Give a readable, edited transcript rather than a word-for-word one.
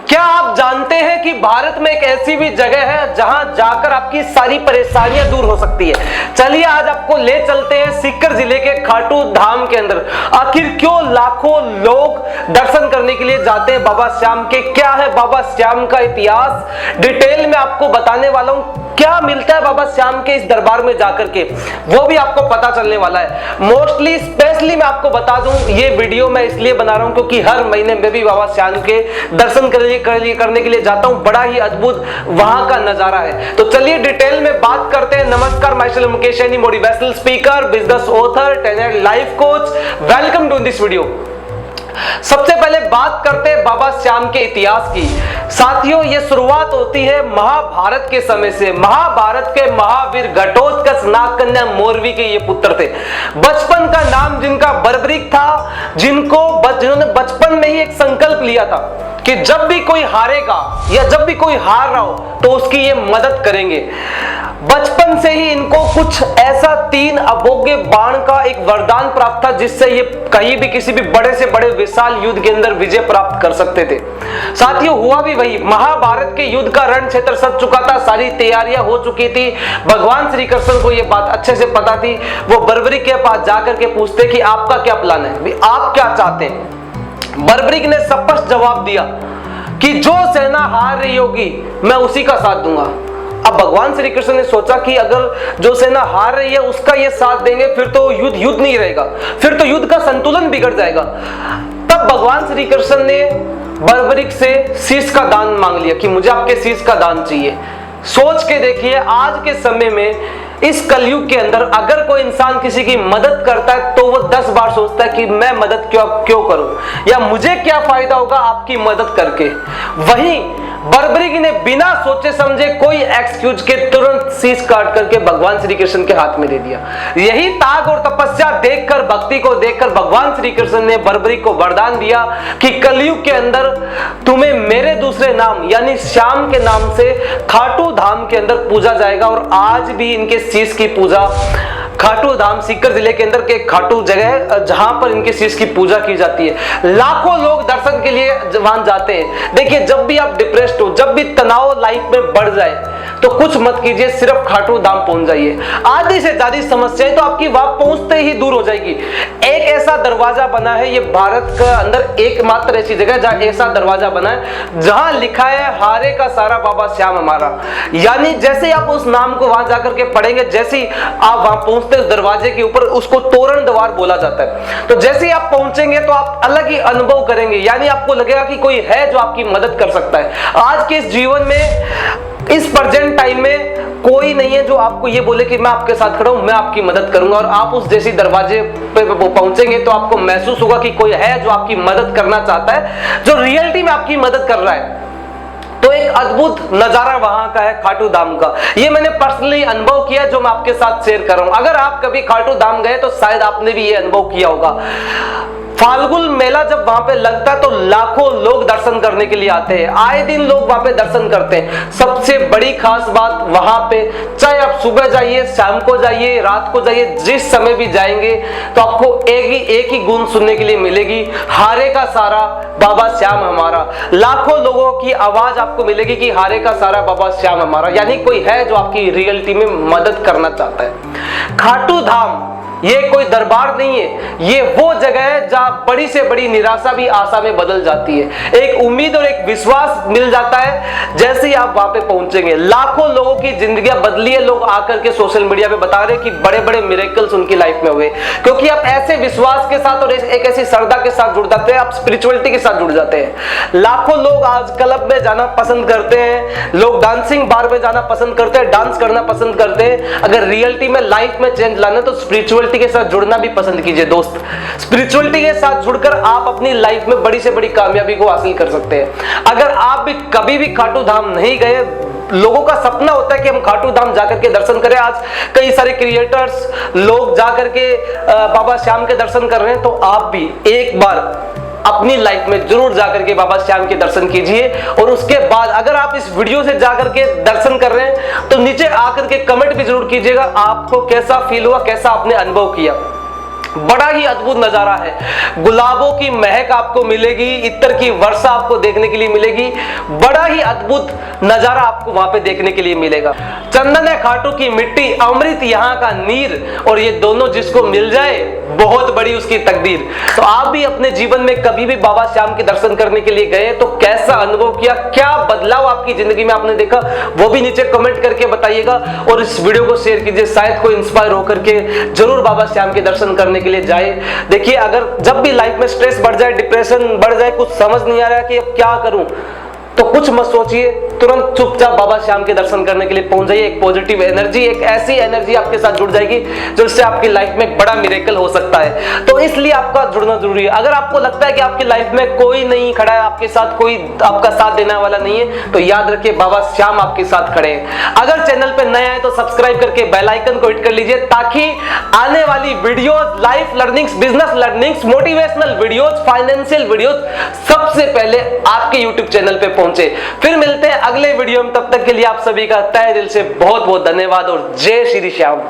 क्या आप जानते हैं कि भारत में एक ऐसी भी जगह है जहां जाकर आपकी सारी परेशानियां दूर हो सकती है। चलिए आज आपको ले चलते हैं सीकर जिले के खाटू धाम के अंदर। आखिर क्यों लाखों लोग दर्शन करने के लिए जाते हैं बाबा श्याम के, क्या है बाबा श्याम का इतिहास, डिटेल में आपको बताने वाला हूं। क्या मिलता है बाबा श्याम के इस दरबार में जाकर के, वो भी आपको पता चलने वाला है। मोस्टली स्पेशली मैं आपको बता दूं, ये वीडियो मैं इसलिए बना रहा हूं क्योंकि हर महीने में भी बाबा श्याम के दर्शन करने के लिए जाता हूं। बड़ा ही अद्भुत वहां का नजारा है। तो चलिए डिटेल में बात करते हैं। नमस्कार, myself Mukesh Saini, motivational speaker, business author, trainer, life coach. Welcome to this video. सबसे पहले बात करते हैं बाबा श्याम के इतिहास की। साथियों, ये शुरुआत होती है महाभारत के समय से। महाभारत के महावीर घटोत्कच नागकन्या मौरवी के ये पुत्र थे। बचपन का नाम जिनका बर्बरीक था, जिन्होंने बचपन में ही एक संकल्प लिया था कि जब भी कोई हारेगा या जब भी कोई हार रहा हो तो उसकी ये मदद करेंगे। बचपन से ही इनको कुछ ऐसा 3 अभोग्य बाण का एक वरदान प्राप्त था जिससे ये कहीं भी किसी भी बड़े से बड़े विशाल युद्ध के अंदर विजय प्राप्त कर सकते थे। साथियों, हुआ भी वही। महाभारत के युद्ध का रण क्षेत्र सज चुका था, सारी तैयारियां हो चुकी थी। भगवान श्री कृष्ण को यह बात अच्छे से पता थी। वो बर्बरीक के पास जाकर के पूछते कि आपका क्या प्लान है, आप क्या चाहते हैं। बर्बरीक ने स्पष्ट जवाब दिया कि जो सेना हार रही होगी मैं उसी का साथ दूंगा। अब भगवान श्री कृष्ण ने सोचा कि अगर जो सेना हार रही है उसका ये साथ देंगे फिर तो युद्ध नहीं रहेगा, फिर तो युद्ध का संतुलन बिगड़ जाएगा। तब भगवान श्री कृष्ण ने बर्बरीक से शीश का दान मांग लिया कि मुझे आपके शीश का दान चाहिए। सोच के देखिए, आज के समय में इस कलयुग के अंदर अगर कोई इंसान किसी की मदद करता है तो वो 10 बार सोचता है कि मैं मदद क्यों करूं या मुझे क्या फायदा होगा आपकी मदद करके। वहीं बर्बरीक ने बिना सोचे समझे कोई एक्सक्यूज के तुरंत शीश काट करके भगवान श्री कृष्ण के हाथ में दे दिया। यही त्याग और तपस्या देखकर, भक्ति को देखकर भगवान श्री कृष्ण ने बर्बरीक को वरदान दिया कि कलयुग के अंदर तुम्हें मेरे दूसरे नाम यानी श्याम के नाम से खाटू धाम के अंदर पूजा जाएगा। और आज भी इनके शीश की पूजा खाटू धाम सीकर जिले के अंदर के खाटू जगह है जहां पर इनके शीश की पूजा की जाती है। लाखों लोग दर्शन के लिए वहां जाते हैं। देखिए, जब भी आप डिप्रेस्ड हो, जब भी तनाव लाइफ में बढ़ जाए तो कुछ मत कीजिए, सिर्फ खाटू धाम पहुंच जाइए। आधी से ज्यादा समस्याएं तो आपकी वहां पहुंचते ही दूर हो जाएगी। एक ऐसा दरवाजा बना है, ये भारत के अंदर एकमात्र ऐसी जगह जहां ऐसा दरवाजा बना है जहां लिखा है हारे का सारा बाबा श्याम हमारा। यानी जैसे आप उस नाम को वहां जाकर के पढ़ेंगे, जैसे आप वहां पहुंचते दरवाजे के ऊपर, उसको तोरण द्वार बोला जाता है। तो जैसे ही आप पहुंचेंगे तो आप अलग ही अनुभव करेंगे, यानी आपको लगेगा कि कोई है जो आपकी मदद कर सकता है। आज के इस जीवन में, इस प्रेजेंट टाइम में कोई नहीं है जो आपको ये बोले कि मैं आपके साथ खड़ा हूं, मैं आपकी मदद करूंगा। और आप उस जैसी दरवाजे पे पहुंचेंगे तो आपको महसूस होगा कि कोई है जो आपकी मदद करना चाहता है, जो रियलिटी में आपकी मदद कर रहा है। तो एक अद्भुत नजारा वहां का है खाटू धाम का। ये मैंने पर्सनली अनुभव किया जो मैं आपके साथ शेयर कर रहा हूं। अगर आप कभी खाटू धाम गए तो शायद आपने भी ये अनुभव किया होगा। फाल्गुन मेला जब वहां पे लगता है तो लाखों लोग दर्शन करने के लिए आते हैं। आए दिन लोग वहां पे दर्शन करते हैं। सबसे बड़ी खास बात वहां पे, चाहे आप सुबह जाइए, शाम को जाइए, रात को जाइए, जिस समय भी जाएंगे तो आपको एक ही गुण सुनने के लिए मिलेगी, हारे का सारा बाबा श्याम हमारा। लाखों लोगों की आवाज आपको मिलेगी कि हारे का सारा बाबा श्याम हमारा, यानी कोई है जो आपकी रियलिटी में मदद करना चाहता है। खाटू धाम ये कोई दरबार नहीं है, ये वो जगह है जहां बड़ी से बड़ी निराशा भी आशा में बदल जाती है। एक उम्मीद और एक विश्वास मिल जाता है जैसे ही आप वहां पे पहुंचेंगे। लाखों लोगों की जिंदगियां बदली है। लोग आकर के सोशल मीडिया पे बता रहे हैं कि बड़े बड़े मिरेकल्स उनकी लाइफ में हुए, क्योंकि आप ऐसे विश्वास के साथ और एक ऐसी श्रद्धा के साथ जुड़ जाते हैं, आप स्पिरिचुअलिटी के साथ जुड़ जाते हैं। लाखों लोग आज क्लब में जाना पसंद करते हैं, लोग डांसिंग बार में जाना पसंद करते हैं, डांस करना पसंद करते हैं। अगर रियलिटी में लाइफ में चेंज लाना तो स्पिरिचुअलिटी के साथ जुड़ना भी पसंद कीजिए दोस्त। स्पिरिचुअलिटी के साथ जुड़कर आप अपनी लाइफ में बड़ी से बड़ी कामयाबी को हासिल कर सकते हैं। अगर आप भी कभी भी खाटू धाम नहीं गए, लोगों का सपना होता है कि हम खाटू धाम जाकर के दर्शन करें। आज कई सारे क्रिएटर्स लोग जाकर के बाबा श्याम के दर्शन कर रहे हैं, तो आप भी एक बार अपनी लाइफ में जरूर जाकर के बाबा श्याम के दर्शन कीजिए। और उसके बाद अगर आप इस वीडियो से जाकर के दर्शन कर रहे हैं तो नीचे आकर के कमेंट भी जरूर कीजिएगा आपको कैसा फील हुआ, कैसा आपने अनुभव किया। बड़ा ही अद्भुत नजारा है। गुलाबों की महक आपको मिलेगी, इत्र की वर्षा आपको देखने के लिए मिलेगी, बड़ा ही अद्भुत नजारा आपको वहां पे देखने के लिए मिलेगा। चंदन है खाटू की मिट्टी, अमृत यहाँ का नीर, और ये दोनों जिसको मिल जाए बहुत बड़ी उसकी तकदीर। तो आप भी अपने जीवन में कभी भी बाबा श्याम के दर्शन करने के लिए गए तो कैसा अनुभव किया, क्या बदलाव आपकी जिंदगी में आपने देखा, वो भी नीचे कमेंट करके बताइएगा। और इस वीडियो को शेयर कीजिए, शायद कोई इंस्पायर होकर के जरूर बाबा श्याम के दर्शन करने के लिए जाए। देखिए, अगर जब भी लाइफ में स्ट्रेस बढ़ जाए, डिप्रेशन बढ़ जाए, कुछ समझ नहीं आ रहा कि अब क्या करूं, तो कुछ मत सोचिए, तुरंत चुपचाप बाबा श्याम के दर्शन करने के लिए पहुंच जाइए। एक पॉजिटिव एनर्जी, एक ऐसी एनर्जी आपके साथ जुड़ जाएगी जिससे आपकी लाइफ में एक बड़ा मिरेकल हो सकता है। तो इसलिए आपका जुड़ना जरूरी है। अगर आपको लगता है कि आपकी लाइफ में कोई नहीं खड़ा है, आपके साथ कोई आपका साथ देने वाला नहीं है, तो याद रखिए बाबा श्याम आपके साथ खड़े हैं। अगर चैनल पे नए आए तो सब्सक्राइब करके बेल आइकन को हिट कर लीजिए, ताकि आने वाली videos, life learnings, business learnings, motivational videos, financial videos सबसे पहले आपके यूट्यूब चैनल पे पहुंचे। फिर मिलते हैं अगले वीडियो में, तब तक के लिए आप सभी का तहे दिल से बहुत बहुत धन्यवाद और जय श्री श्याम।